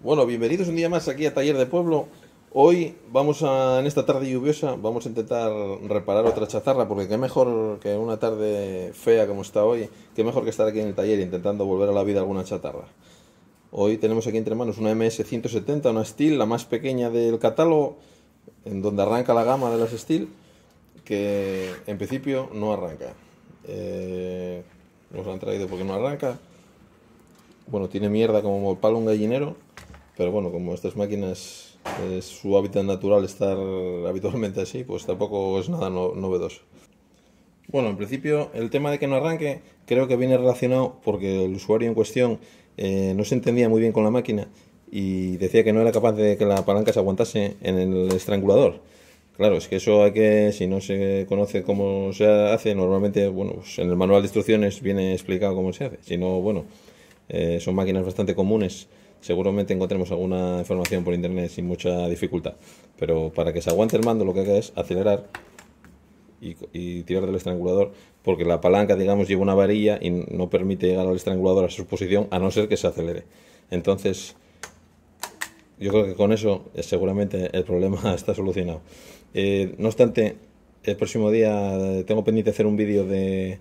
Bueno, bienvenidos un día más aquí a Taller de Pueblo. Hoy en esta tarde lluviosa, vamos a intentar reparar otra chatarra, porque qué mejor que una tarde fea como está hoy, qué mejor que estar aquí en el taller intentando volver a la vida alguna chatarra. Hoy tenemos aquí entre manos una MS-170, una Steel, la más pequeña del catálogo, en donde arranca la gama de las Steel, que en principio no arranca. Nos la han traído porque no arranca. Bueno, tiene mierda como palo un gallinero, pero bueno, como estas máquinas es su hábitat natural estar habitualmente así, pues tampoco es nada novedoso. Bueno, en principio el tema de que no arranque creo que viene relacionado porque el usuario en cuestión no se entendía muy bien con la máquina y decía que no era capaz de que la palanca se aguantase en el estrangulador. Claro, es que eso hay que, si no se conoce cómo se hace, normalmente, bueno, pues en el manual de instrucciones viene explicado cómo se hace. Si no, bueno, son máquinas bastante comunes. Seguramente encontremos alguna información por internet sin mucha dificultad. Pero para que se aguante el mando, lo que hay que es acelerar y tirar del estrangulador, porque la palanca, digamos, lleva una varilla y no permite llegar al estrangulador a su posición a no ser que se acelere. Entonces, yo creo que con eso seguramente el problema está solucionado. No obstante, el próximo día tengo pendiente hacer un vídeo de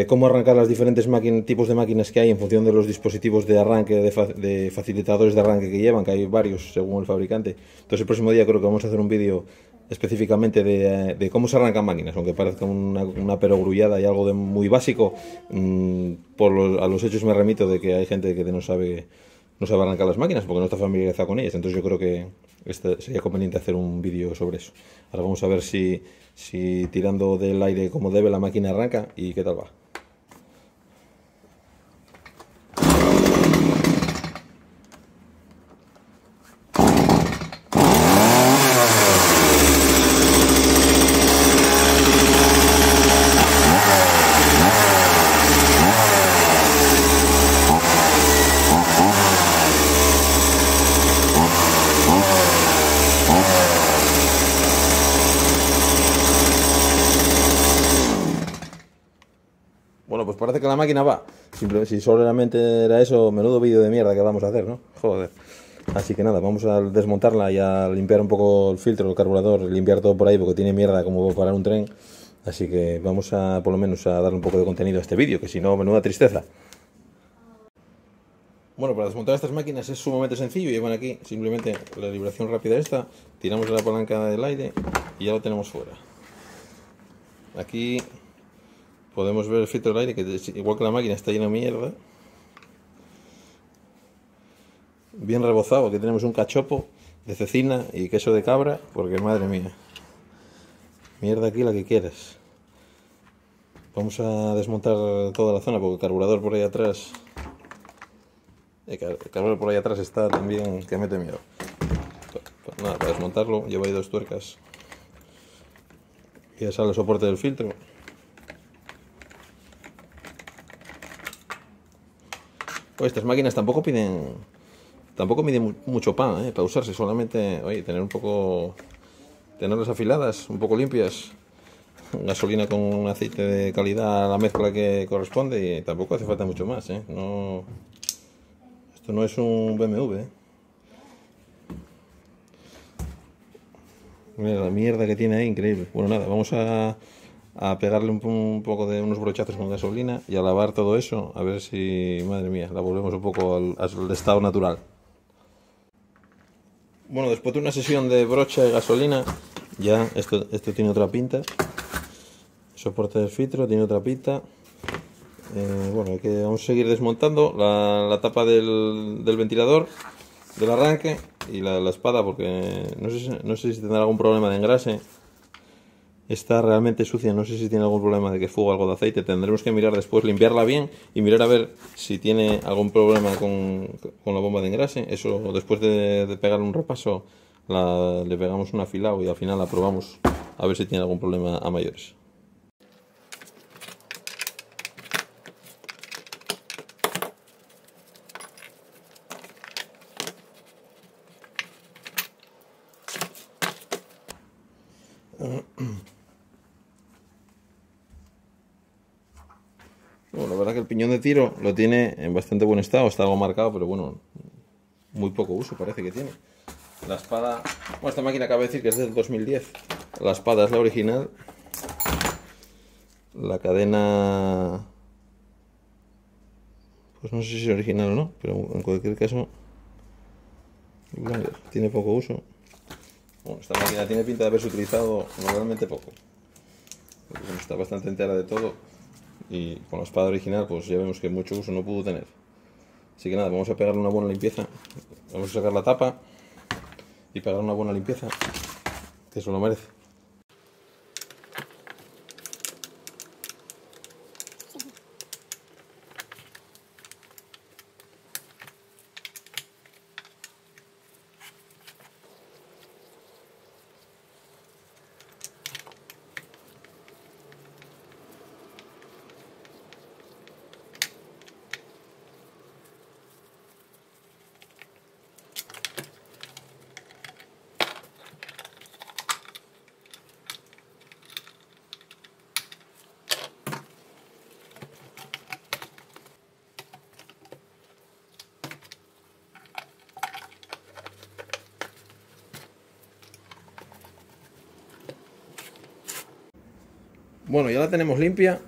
cómo arrancar las diferentes tipos de máquinas que hay en función de los dispositivos de arranque, de facilitadores de arranque que llevan, que hay varios según el fabricante. Entonces el próximo día creo que vamos a hacer un vídeo específicamente de cómo se arrancan máquinas, aunque parezca una perogrullada y algo de muy básico. A los hechos me remito de que hay gente que no sabe arrancar las máquinas porque no está familiarizada con ellas. Entonces yo creo que sería conveniente hacer un vídeo sobre eso. Ahora vamos a ver si tirando del aire como debe la máquina arranca y qué tal va. Bueno, pues parece que la máquina va. Si solamente era eso, menudo vídeo de mierda que vamos a hacer, ¿no? Joder. Así que nada, vamos a desmontarla y a limpiar un poco el filtro, el carburador, limpiar todo por ahí porque tiene mierda como para un tren. Así que vamos a, por lo menos, a darle un poco de contenido a este vídeo, que si no, menuda tristeza. Bueno, para desmontar estas máquinas es sumamente sencillo. Llevan aquí simplemente la liberación rápida esta, tiramos de la palanca del aire y ya lo tenemos fuera. Aquí podemos ver el filtro del aire, que igual que la máquina está lleno de mierda. Bien rebozado, aquí tenemos un cachopo de cecina y queso de cabra, porque madre mía, mierda aquí la que quieras. Vamos a desmontar toda la zona porque el carburador por ahí atrás, está también que mete miedo. Pues nada, para desmontarlo llevo ahí dos tuercas y ya sale el soporte del filtro. Pues estas máquinas tampoco miden mucho pan, para usarse, solamente, oye, tenerlas afiladas, un poco limpias, gasolina con un aceite de calidad a la mezcla que corresponde y tampoco hace falta mucho más, No, esto no es un BMW, Mira la mierda que tiene ahí, increíble. Bueno, nada, vamos a pegarle un poco de unos brochazos con gasolina y a lavar todo eso, a ver si, madre mía, la volvemos un poco al estado natural. Bueno, después de una sesión de brocha y gasolina, ya esto tiene otra pinta. El soporte del filtro tiene otra pinta. Bueno, vamos a seguir desmontando la tapa del ventilador, del arranque y la espada, porque no sé si tendrá algún problema de engrase. Está realmente sucia, no sé si tiene algún problema de que fuga algo de aceite. Tendremos que mirar después, limpiarla bien y mirar a ver si tiene algún problema con la bomba de engrase. Eso, después de pegar un repaso, le pegamos un afilado y al final la probamos a ver si tiene algún problema a mayores. Bueno, la verdad que el piñón de tiro lo tiene en bastante buen estado, está algo marcado, pero bueno, muy poco uso parece que tiene. La espada, bueno, esta máquina cabe decir que es del 2010. La espada es la original. La cadena, pues no sé si es original o no, pero en cualquier caso, tiene poco uso. Bueno, esta máquina tiene pinta de haberse utilizado normalmente poco. Está bastante entera de todo y con la espada original pues ya vemos que mucho uso no pudo tener. Así que nada, vamos a pegarle una buena limpieza. Vamos a sacar la tapa y pegar una buena limpieza, que eso lo merece. Bueno, ya la tenemos limpia.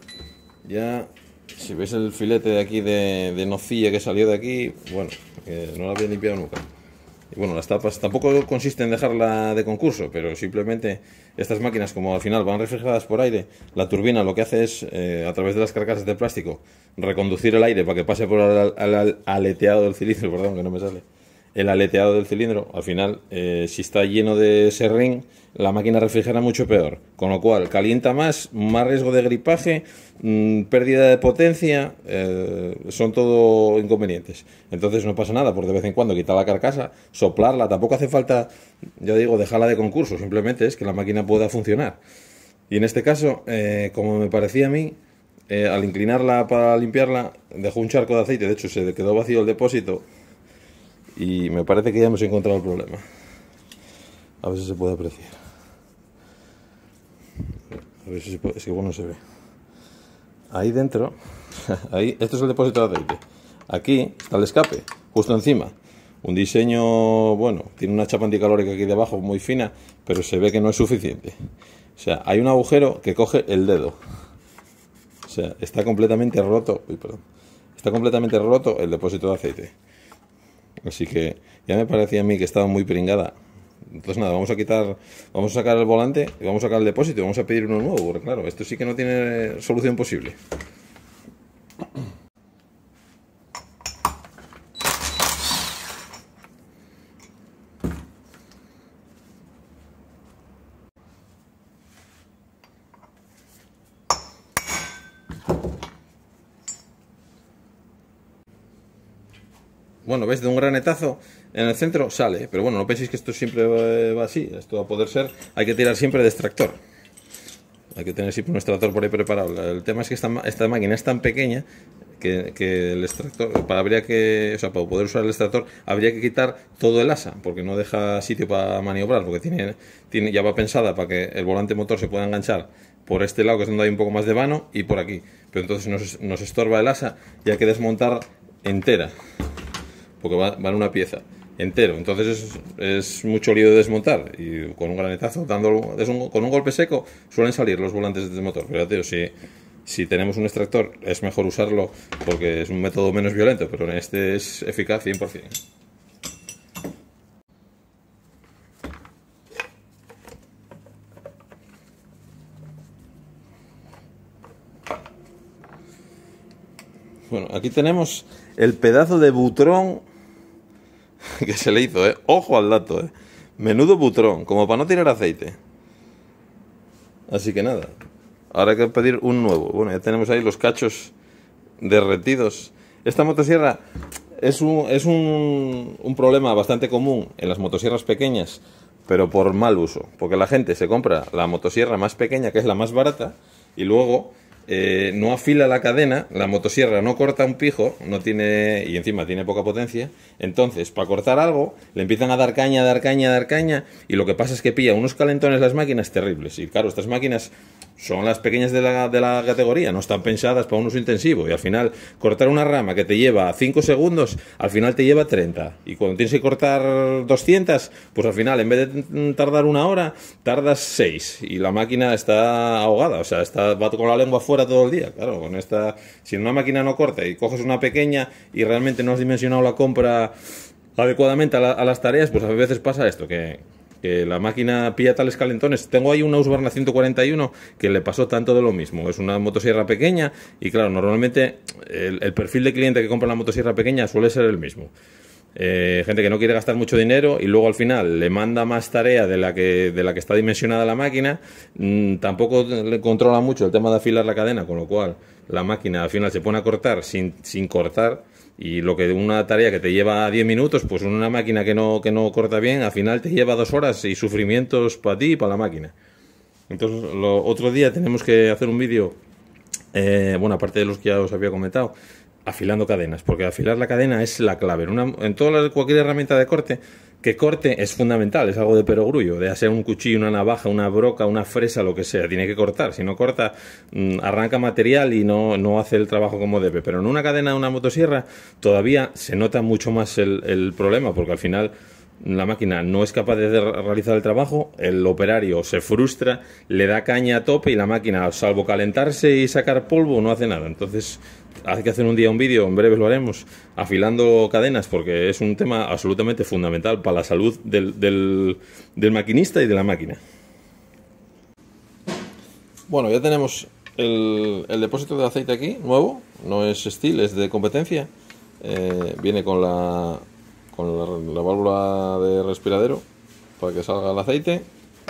Ya, si veis el filete de aquí de nocilla que salió de aquí, bueno, no la había limpiado nunca. Y bueno, las tapas tampoco consiste en dejarla de concurso, pero simplemente estas máquinas, como al final van refrigeradas por aire, la turbina lo que hace es, a través de las carcasas de plástico, reconducir el aire para que pase por el aleteado del cilindro, perdón, que no me sale. El aleteado del cilindro, al final, si está lleno de serrín, la máquina refrigera mucho peor, con lo cual calienta más riesgo de gripaje, pérdida de potencia, son todo inconvenientes. Entonces no pasa nada por de vez en cuando quitar la carcasa, soplarla, tampoco hace falta, ya digo, dejarla de concurso, simplemente es que la máquina pueda funcionar. Y en este caso, como me parecía a mí, al inclinarla para limpiarla, dejó un charco de aceite, de hecho se quedó vacío el depósito. Y me parece que ya hemos encontrado el problema. A ver si se puede apreciar. A ver si se puede, es que bueno se ve. Ahí dentro, ahí, esto es el depósito de aceite. Aquí está el escape, justo encima. Un diseño, bueno, tiene una chapa anticalórica aquí debajo muy fina, pero se ve que no es suficiente. O sea, hay un agujero que coge el dedo. O sea, está completamente roto. Uy, perdón. Está completamente roto el depósito de aceite. Así que ya me parecía a mí que estaba muy pringada. Entonces nada, vamos a sacar el volante y vamos a sacar el depósito y vamos a pedir uno nuevo, porque claro, esto sí que no tiene solución posible. Bueno, ¿ves? De un granetazo en el centro sale, pero bueno, no penséis que esto siempre va así. Esto a poder ser, hay que tirar siempre de extractor. Hay que tener siempre un extractor por ahí preparado. El tema es que esta máquina es tan pequeña que el extractor, o sea, para poder usar el extractor habría que quitar todo el asa, porque no deja sitio para maniobrar, porque ya va pensada para que el volante motor se pueda enganchar por este lado, que es donde hay un poco más de vano, y por aquí. Pero entonces nos estorba el asa y hay que desmontar entera, porque va en una pieza entero, entonces es mucho lío de desmontar, y con un granetazo, con un golpe seco suelen salir los volantes del motor. Pero tío, si tenemos un extractor es mejor usarlo porque es un método menos violento, pero en este es eficaz 100%. Bueno, aquí tenemos el pedazo de butrón que se le hizo, ojo al dato, menudo butrón, como para no tirar aceite. Así que nada, ahora hay que pedir un nuevo. Bueno, ya tenemos ahí los cachos derretidos. Esta motosierra es un problema bastante común en las motosierras pequeñas, pero por mal uso, porque la gente se compra la motosierra más pequeña, que es la más barata, y luego no afila la cadena, la motosierra no corta un pijo, y encima tiene poca potencia. Entonces, para cortar algo, le empiezan a dar caña, y lo que pasa es que pilla unos calentones las máquinas terribles. Y claro, estas máquinas son las pequeñas de la categoría, no están pensadas para un uso intensivo, y al final cortar una rama que te lleva 5 segundos, al final te lleva 30, y cuando tienes que cortar 200, pues al final en vez de tardar 1 hora, tardas 6, y la máquina está ahogada, o sea, va con la lengua fuera todo el día. Claro, con esta, si una máquina no corta y coges una pequeña y realmente no has dimensionado la compra adecuadamente a las tareas, pues a veces pasa esto, que la máquina pilla tales calentones. Tengo ahí una Husqvarna 141 que le pasó tanto de lo mismo. Es una motosierra pequeña y claro, normalmente el perfil de cliente que compra la motosierra pequeña suele ser el mismo. Gente que no quiere gastar mucho dinero y luego al final le manda más tarea de la que está dimensionada la máquina. Tampoco le controla mucho el tema de afilar la cadena, con lo cual la máquina al final se pone a cortar sin cortar. Y lo que una tarea que te lleva 10 minutos, pues una máquina que no corta bien, al final te lleva 2 horas y sufrimientos para ti y para la máquina. Entonces, otro día tenemos que hacer un vídeo, bueno, aparte de los que ya os había comentado, afilando cadenas, porque afilar la cadena es la clave. En cualquier herramienta de corte, que corte es fundamental, es algo de perogrullo, de hacer un cuchillo, una navaja, una broca, una fresa, lo que sea, tiene que cortar. Si no corta, arranca material y no hace el trabajo como debe. Pero en una cadena de una motosierra todavía se nota mucho más el problema, porque al final la máquina no es capaz de realizar el trabajo, el operario se frustra, le da caña a tope y la máquina, salvo calentarse y sacar polvo, no hace nada. Entonces hay que hacer un día un vídeo, en breve lo haremos, afilando cadenas, porque es un tema absolutamente fundamental para la salud del maquinista y de la máquina. Bueno, ya tenemos el depósito de aceite aquí, nuevo, no es Stihl, es de competencia. Viene con la válvula de respiradero para que salga el aceite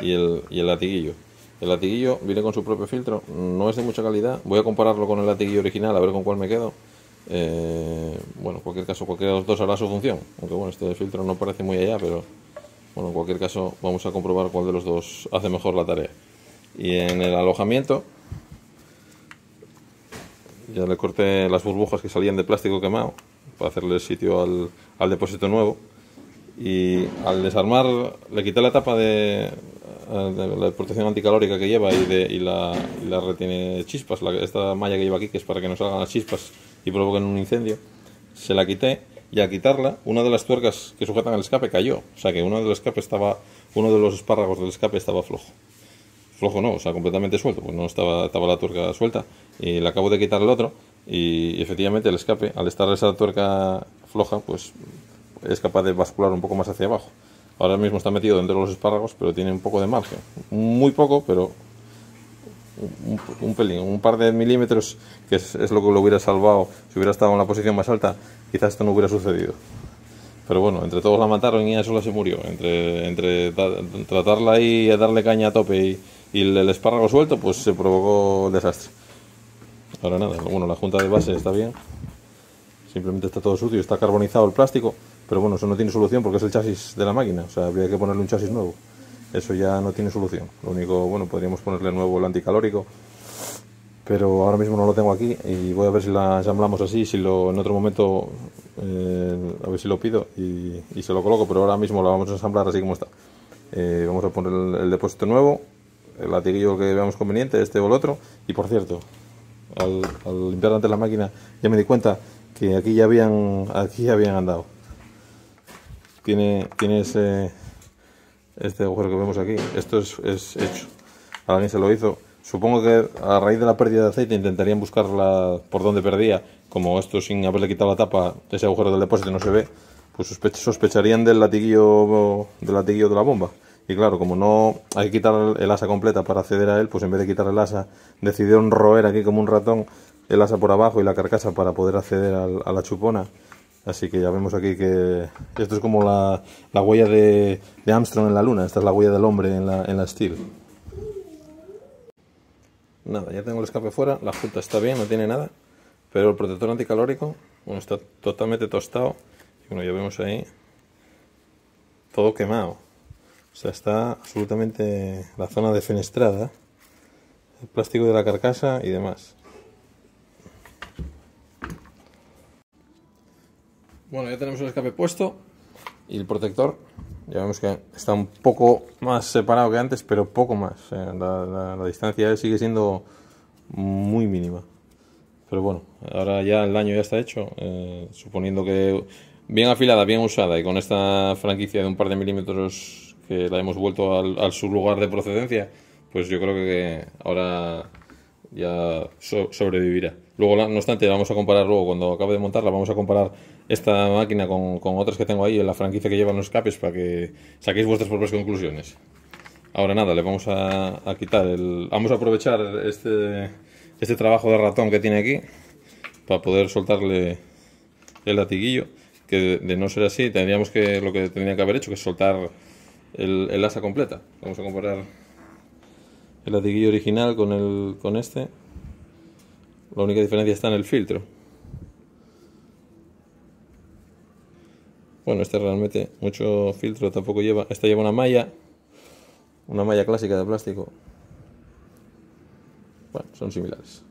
y el latiguillo. El latiguillo viene con su propio filtro, no es de mucha calidad. Voy a compararlo con el latiguillo original, a ver con cuál me quedo. Bueno, en cualquier caso, cualquiera de los dos hará su función. Aunque bueno, este filtro no parece muy allá, pero bueno, en cualquier caso vamos a comprobar cuál de los dos hace mejor la tarea. Y en el alojamiento ya le corté las burbujas que salían de plástico quemado para hacerle sitio al depósito nuevo. Y al desarmar le quité la tapa de la protección anticalórica que lleva y la retiene chispas, esta malla que lleva aquí, que es para que no salgan las chispas y provoquen un incendio. Se la quité y al quitarla, una de las tuercas que sujetan el escape cayó. O sea que uno de los espárragos del escape estaba flojo. Flojo no, o sea, completamente suelto, pues no estaba la tuerca suelta. Y le acabo de quitar el otro y efectivamente el escape, al estar esa tuerca floja, pues es capaz de bascular un poco más hacia abajo. Ahora mismo está metido dentro de los espárragos, pero tiene un poco de margen. Muy poco, pero un pelín, un par de milímetros, que es lo que lo hubiera salvado. Si hubiera estado en la posición más alta, quizás esto no hubiera sucedido. Pero bueno, entre todos la mataron y ella sola se murió. Entre tratarla ahí y darle caña a tope y el espárrago suelto, pues se provocó el desastre. Ahora nada, bueno, la junta de base está bien. Simplemente está todo sucio, está carbonizado el plástico. Pero bueno, eso no tiene solución porque es el chasis de la máquina. O sea, habría que ponerle un chasis nuevo. Eso ya no tiene solución. Lo único, bueno, podríamos ponerle nuevo el anticalórico. Pero ahora mismo no lo tengo aquí y voy a ver si la ensamblamos así, en otro momento, a ver si lo pido y se lo coloco, pero ahora mismo la vamos a ensamblar así como está. Vamos a poner el depósito nuevo, el latiguillo que veamos conveniente, este o el otro. Y por cierto, al limpiar antes la máquina ya me di cuenta que aquí ya habían andado. Tiene este agujero que vemos aquí. Esto es hecho. Alguien se lo hizo. Supongo que a raíz de la pérdida de aceite intentarían buscarla por donde perdía. Como esto sin haberle quitado la tapa, ese agujero del depósito no se ve, pues sospecharían del latiguillo de la bomba. Y claro, como no hay que quitar el asa completa para acceder a él, pues en vez de quitar el asa, decidieron roer aquí como un ratón el asa por abajo y la carcasa para poder acceder a la chupona. Así que ya vemos aquí que esto es como la huella de Armstrong en la luna. Esta es la huella del hombre en la Stihl. Nada, ya tengo el escape fuera, la junta está bien, no tiene nada, pero el protector anticalórico, bueno, está totalmente tostado. Y bueno, ya vemos ahí todo quemado. O sea, está absolutamente la zona defenestrada, el plástico de la carcasa y demás. Bueno, ya tenemos el escape puesto y el protector. Ya vemos que está un poco más separado que antes, pero poco más. La distancia sigue siendo muy mínima. Pero bueno, ahora ya el daño ya está hecho. Suponiendo que bien afilada, bien usada y con esta franquicia de un par de milímetros que la hemos vuelto al su lugar de procedencia, pues yo creo que ahora ya sobrevivirá. Luego, no obstante, vamos a comparar luego, cuando acabe de montarla, vamos a comparar esta máquina con otras que tengo ahí en la franquicia que llevan los escapes para que saquéis vuestras propias conclusiones. Ahora nada, le vamos a quitar Vamos a aprovechar este trabajo de ratón que tiene aquí para poder soltarle el latiguillo, que de no ser así tendríamos lo que tendría que haber hecho, que es soltar el asa completa. Vamos a comparar el latiguillo original con este. La única diferencia está en el filtro. Bueno, este realmente mucho filtro tampoco lleva. Esta lleva una malla clásica de plástico. Bueno, son similares.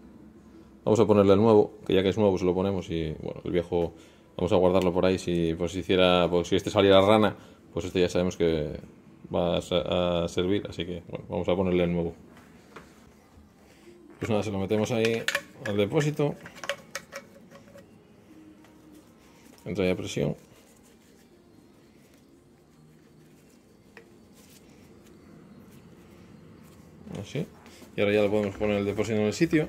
Vamos a ponerle el nuevo, que ya que es nuevo se lo ponemos, y bueno, el viejo vamos a guardarlo por ahí. Si este saliera rana, pues este ya sabemos que va a servir, así que bueno, vamos a ponerle el nuevo. Pues nada, se lo metemos ahí al depósito. Entra ya presión. Así. Y ahora ya lo podemos poner el depósito en el sitio.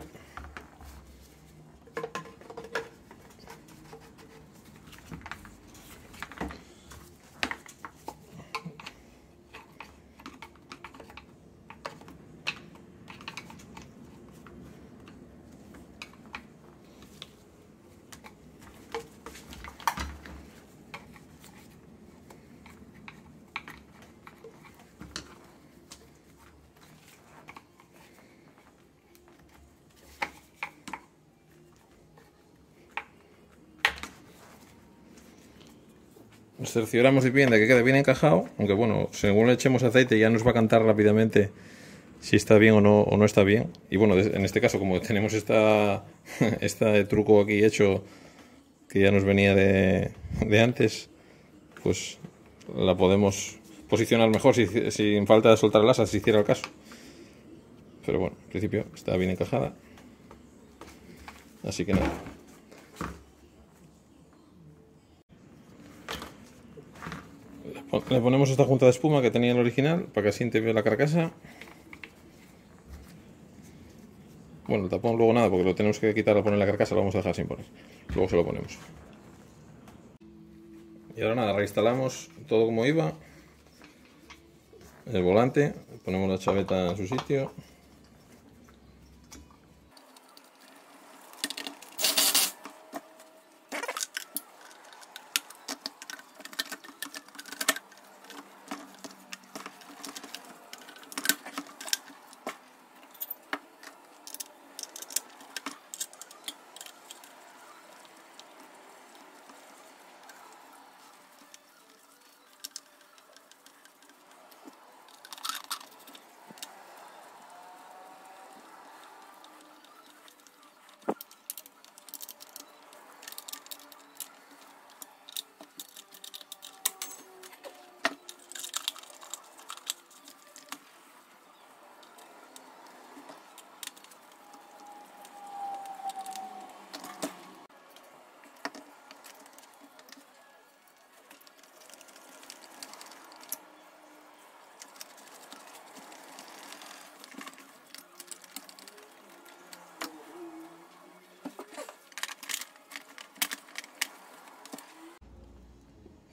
Nos cercioramos bien de que quede bien encajado, aunque bueno, según le echemos aceite ya nos va a cantar rápidamente si está bien o no está bien. Y bueno, en este caso, como tenemos este truco aquí hecho, que ya nos venía de antes, pues la podemos posicionar mejor sin falta de soltar el asa, si hiciera el caso. Pero bueno, en principio está bien encajada. Así que nada. Le ponemos esta junta de espuma que tenía el original para que asiente bien la carcasa. Bueno, el tapón luego nada, porque lo tenemos que quitar al poner la carcasa, lo vamos a dejar sin poner. Luego se lo ponemos. Y ahora nada, reinstalamos todo como iba. El volante, ponemos la chaveta en su sitio.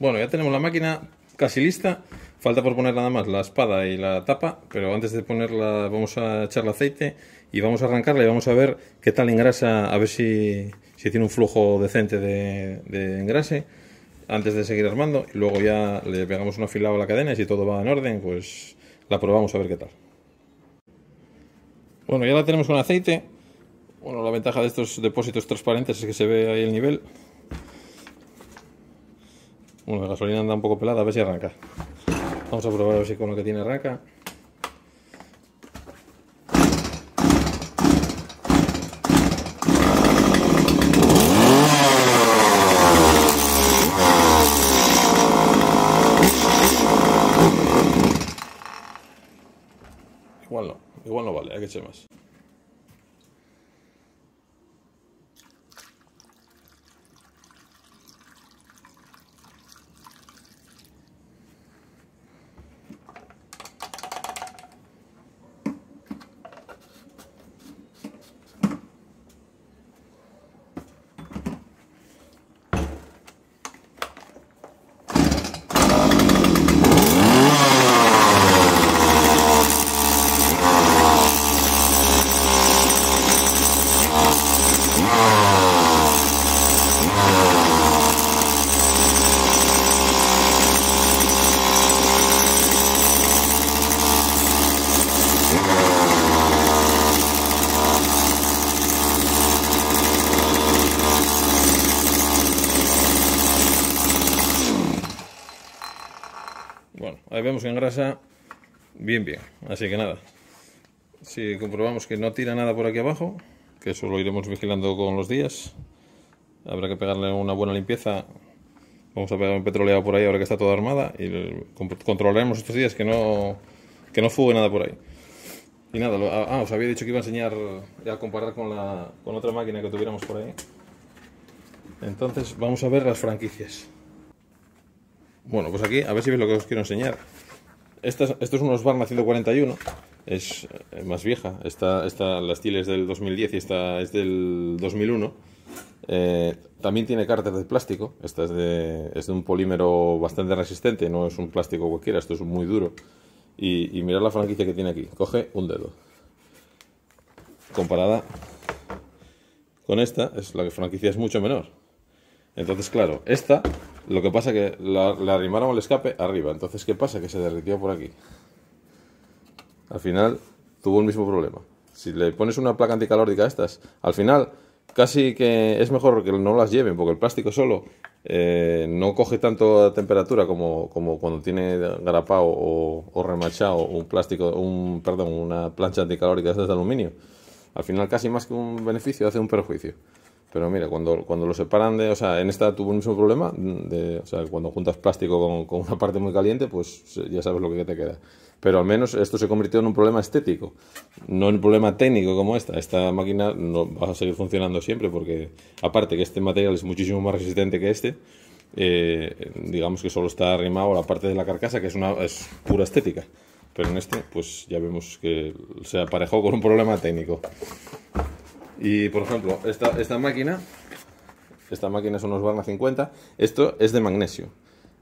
Bueno, ya tenemos la máquina casi lista. Falta por poner nada más la espada y la tapa, pero antes de ponerla vamos a echarle aceite y vamos a arrancarla y vamos a ver qué tal engrasa, a ver si tiene un flujo decente de engrase antes de seguir armando, y luego ya le pegamos un afilado a la cadena y si todo va en orden, pues la probamos a ver qué tal. Bueno, ya la tenemos con aceite. Bueno, la ventaja de estos depósitos transparentes es que se ve ahí el nivel. Bueno, la gasolina anda un poco pelada, a ver si arranca. Vamos a probar a ver si con lo que tiene arranca. eche más. Bueno, ahí vemos que engrasa bien, así que nada, si comprobamos que no tira nada por aquí abajo, que eso lo iremos vigilando con los días, habrá que pegarle una buena limpieza. Vamos a pegar un petroleado por ahí ahora que está toda armada y controlaremos estos días que no fugue nada por ahí. Y nada, os había dicho que iba a enseñar a comparar con otra máquina que tuviéramos por ahí. Entonces vamos a ver las franquicias. Bueno, pues aquí a ver si veis lo que os quiero enseñar. Esto es una Husqvarna 141, es más vieja. La Steel es del 2010 y esta es del 2001. También tiene cárter de plástico. Esta es de un polímero bastante resistente, no es un plástico cualquiera, esto es muy duro. Y mirad la franquicia que tiene aquí, coge un dedo. Comparada con esta, la franquicia es mucho menor. Entonces, claro, esta, lo que pasa que la arrimaron el escape arriba. Entonces, ¿qué pasa? Que se derritió por aquí. Al final, tuvo el mismo problema. Si le pones una placa anticalórica a estas, al final, casi que es mejor que no las lleven, porque el plástico solo no coge tanto temperatura como cuando tiene grapado o remachado un plástico, una plancha anticalórica de estas de aluminio. Al final, casi más que un beneficio, hace un perjuicio. Pero mira, cuando lo separan o sea, en esta tuvo el mismo problema, o sea, cuando juntas plástico con una parte muy caliente, pues ya sabes lo que te queda. Pero al menos esto se convirtió en un problema estético, no en un problema técnico como esta. Esta máquina no va a seguir funcionando siempre porque, aparte que este material es muchísimo más resistente que este, digamos que solo está arrimado a la parte de la carcasa, que es pura estética. Pero en este, pues ya vemos que se aparejó con un problema técnico. Y por ejemplo, esta máquina es una Husqvarna 50. Esto es de magnesio.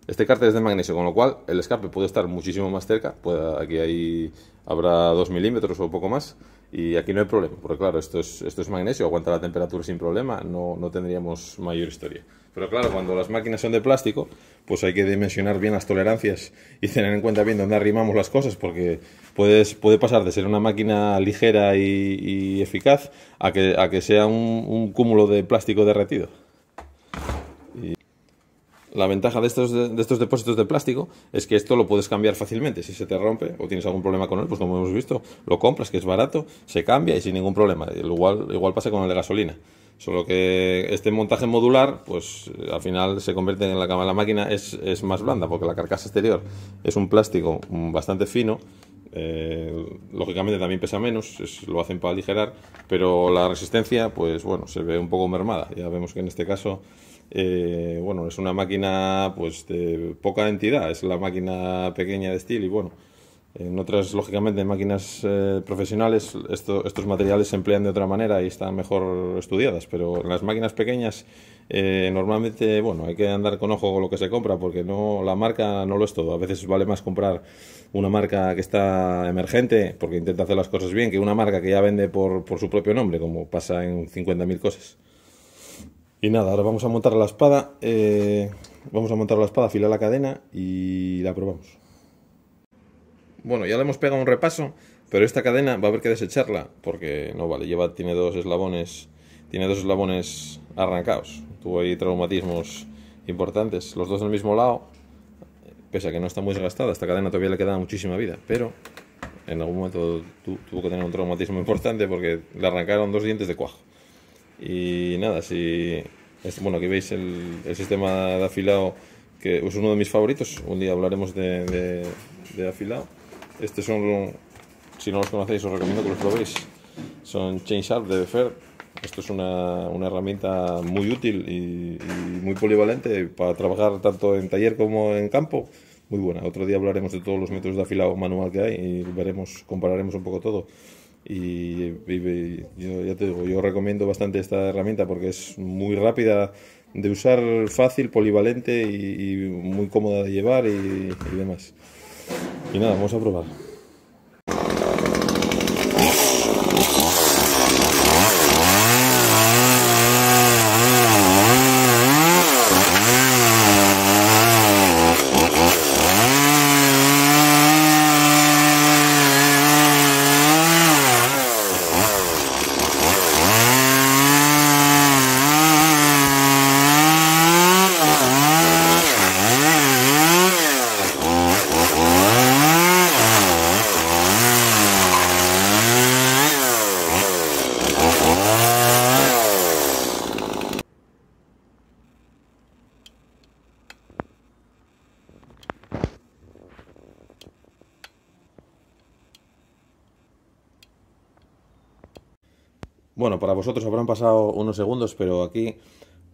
Este cárter es de magnesio, con lo cual el escape puede estar muchísimo más cerca. Aquí habrá 2 milímetros o poco más. Y aquí no hay problema, porque claro, esto es magnesio, aguanta la temperatura sin problema, no tendríamos mayor historia. Pero claro, cuando las máquinas son de plástico, pues hay que dimensionar bien las tolerancias y tener en cuenta bien dónde arrimamos las cosas, porque puede pasar de ser una máquina ligera y eficaz a que sea un cúmulo de plástico derretido. La ventaja de estos depósitos de plástico es que esto lo puedes cambiar fácilmente. Si se te rompe o tienes algún problema con él, pues como hemos visto, lo compras, que es barato, se cambia y sin ningún problema. Igual pasa con el de gasolina. Solo que este montaje modular, pues al final se convierte en la máquina es más blanda, porque la carcasa exterior es un plástico bastante fino. Lógicamente también pesa menos, lo hacen para aligerar, pero la resistencia, pues bueno, se ve un poco mermada. Ya vemos que en este caso, bueno, es una máquina pues de poca entidad, es la máquina pequeña de Steel y bueno, en otras, lógicamente, máquinas profesionales, estos materiales se emplean de otra manera y están mejor estudiadas, pero en las máquinas pequeñas normalmente, bueno, hay que andar con ojo con lo que se compra, porque la marca no lo es todo. A veces vale más comprar una marca que está emergente, porque intenta hacer las cosas bien, que una marca que ya vende por su propio nombre, como pasa en 50.000 cosas. Y nada, ahora vamos a montar la espada, afilar la cadena y la probamos. Bueno, ya le hemos pegado un repaso, pero esta cadena va a haber que desecharla porque no vale, tiene dos eslabones arrancados. Tuvo ahí traumatismos importantes, los dos del mismo lado. Pese a que no está muy desgastada, esta cadena todavía le queda muchísima vida, pero en algún momento tuvo que tener un traumatismo importante porque le arrancaron 2 dientes de cuajo. Y nada, bueno, aquí veis el sistema de afilado, que es uno de mis favoritos. Un día hablaremos de afilado. Estos son si no los conocéis os recomiendo que los probéis. Son Chain Sharp de Befer. Esto es una herramienta muy útil y muy polivalente para trabajar tanto en taller como en campo. Muy buena. Otro día hablaremos de todos los métodos de afilado manual que hay y compararemos un poco todo. Y yo ya te digo, yo recomiendo bastante esta herramienta porque es muy rápida de usar, fácil, polivalente y muy cómoda de llevar y demás. Y nada, vamos a probar. Bueno, para vosotros habrán pasado unos segundos, pero aquí,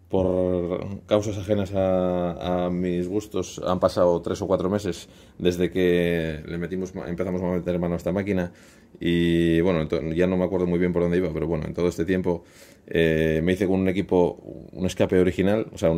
por causas ajenas a mis gustos, han pasado 3 o 4 meses desde que empezamos a meter mano a esta máquina. Y bueno, ya no me acuerdo muy bien por dónde iba, pero bueno, en todo este tiempo me hice con un equipo, un escape original, o sea,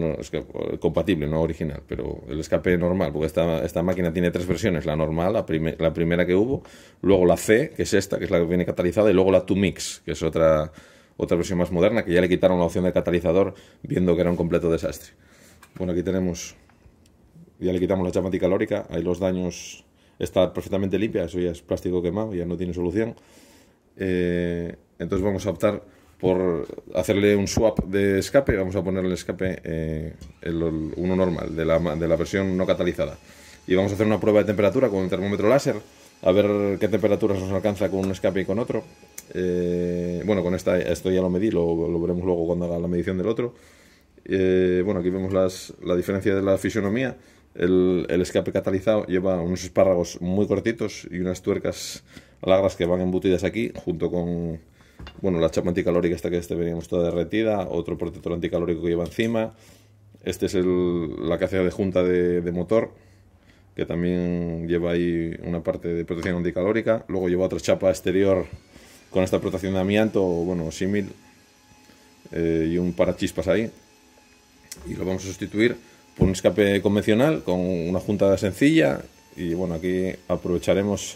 compatible, no original, pero el escape normal, porque esta máquina tiene 3 versiones: la normal, la primera que hubo, luego la C, que es esta, que es la que viene catalizada, y luego la 2Mix, que es otra versión más moderna, que ya le quitaron la opción de catalizador, viendo que era un completo desastre. Bueno, aquí ya le quitamos la chapa anticalórica, ahí los daños. Está perfectamente limpia, eso ya es plástico quemado, ya no tiene solución. Entonces vamos a optar por hacerle un swap de escape. Vamos a ponerle el escape uno normal, de la versión no catalizada. Y vamos a hacer una prueba de temperatura con un termómetro láser, a ver qué temperaturas nos alcanza con un escape y con otro. Bueno, con esto ya lo medí, lo veremos luego cuando haga la medición del otro. Bueno, aquí vemos la diferencia de la fisonomía. El escape catalizado lleva unos espárragos muy cortitos y unas tuercas largas que van embutidas aquí, junto con, bueno, la chapa anticalórica esta que veníamos toda derretida, otro protector anticalórico que lleva encima. Este es la que hace de junta de motor, que también lleva ahí una parte de protección anticalórica. Luego lleva otra chapa exterior con esta protección de amianto, bueno, símil, y un parachispas ahí. Y lo vamos a sustituir por un escape convencional con una junta sencilla. Y bueno, aquí aprovecharemos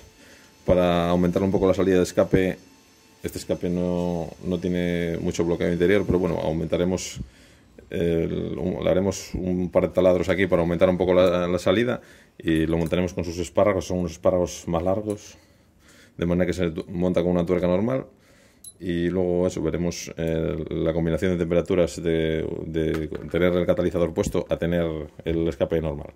para aumentar un poco la salida de escape. Este escape no tiene mucho bloqueo interior, pero bueno, aumentaremos, le haremos un par de taladros aquí para aumentar un poco la salida, y lo montaremos con sus espárragos. Son unos espárragos más largos, de manera que se monta con una tuerca normal. Y luego eso, veremos la combinación de temperaturas de tener el catalizador puesto a tener el escape normal.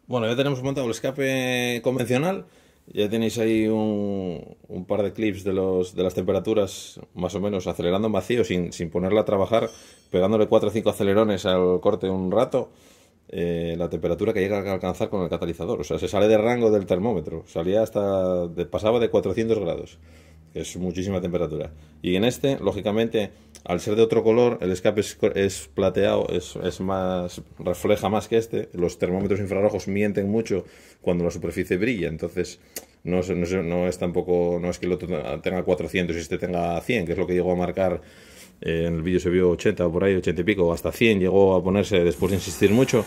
Bueno, ya tenemos montado el escape convencional. Ya tenéis ahí un par de clips de las temperaturas, más o menos acelerando en vacío, sin ponerla a trabajar, pegándole 4 o 5 acelerones al corte un rato. La temperatura que llega a alcanzar con el catalizador, o sea, se sale de rango del termómetro, pasaba de 400 grados, que es muchísima temperatura. Y en este, lógicamente, al ser de otro color, el escape es plateado, refleja más que este. Los termómetros infrarrojos mienten mucho cuando la superficie brilla, entonces no es que el otro tenga 400 y este tenga 100, que es lo que llegó a marcar. En el vídeo se vio 80 o por ahí, 80 y pico, hasta 100 llegó a ponerse después de insistir mucho,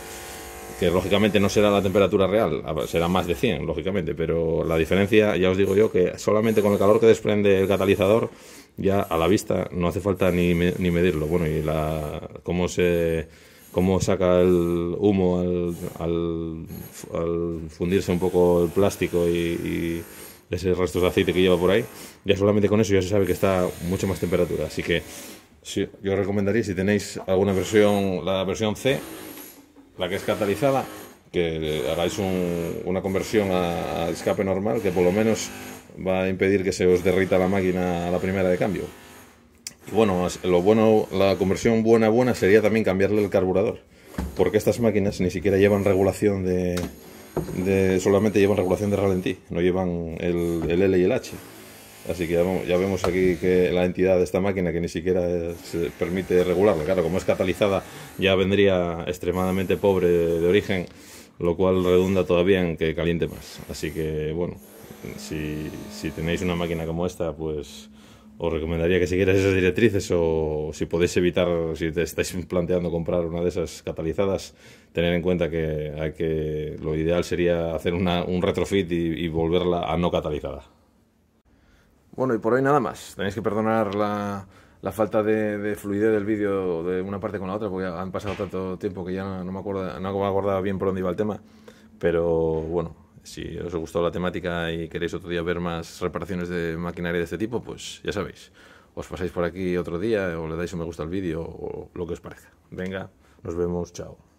que lógicamente no será la temperatura real, será más de 100, lógicamente, pero la diferencia, ya os digo yo, que solamente con el calor que desprende el catalizador, ya a la vista no hace falta ni medirlo. Bueno, y cómo saca el humo al fundirse un poco el plástico y ese restos de aceite que lleva por ahí, ya solamente con eso ya se sabe que está mucho más temperatura. Así que sí, yo recomendaría, si tenéis alguna versión, la versión C, la que es catalizada, que hagáis una conversión a escape normal, que por lo menos va a impedir que se os derrita la máquina a la primera de cambio. Y bueno, la conversión buena sería también cambiarle el carburador, porque estas máquinas ni siquiera llevan regulación solamente llevan regulación de ralentí, no llevan el L y el H. Así que ya vemos aquí que la entidad de esta máquina que ni siquiera se permite regularla. Claro, como es catalizada ya vendría extremadamente pobre de origen, lo cual redunda todavía en que caliente más. Así que bueno, si tenéis una máquina como esta, pues os recomendaría que siguierais esas directrices, o si podéis evitar, si te estáis planteando comprar una de esas catalizadas, tener en cuenta que lo ideal sería hacer un retrofit y volverla a no catalizada. Bueno, y por hoy nada más. Tenéis que perdonar la falta de fluidez del vídeo de una parte con la otra, porque han pasado tanto tiempo que ya no me acordaba bien por dónde iba el tema. Pero bueno, si os gustó la temática y queréis otro día ver más reparaciones de maquinaria de este tipo, pues ya sabéis, os pasáis por aquí otro día o le dais un me gusta al vídeo o lo que os parezca. Venga, nos vemos, chao.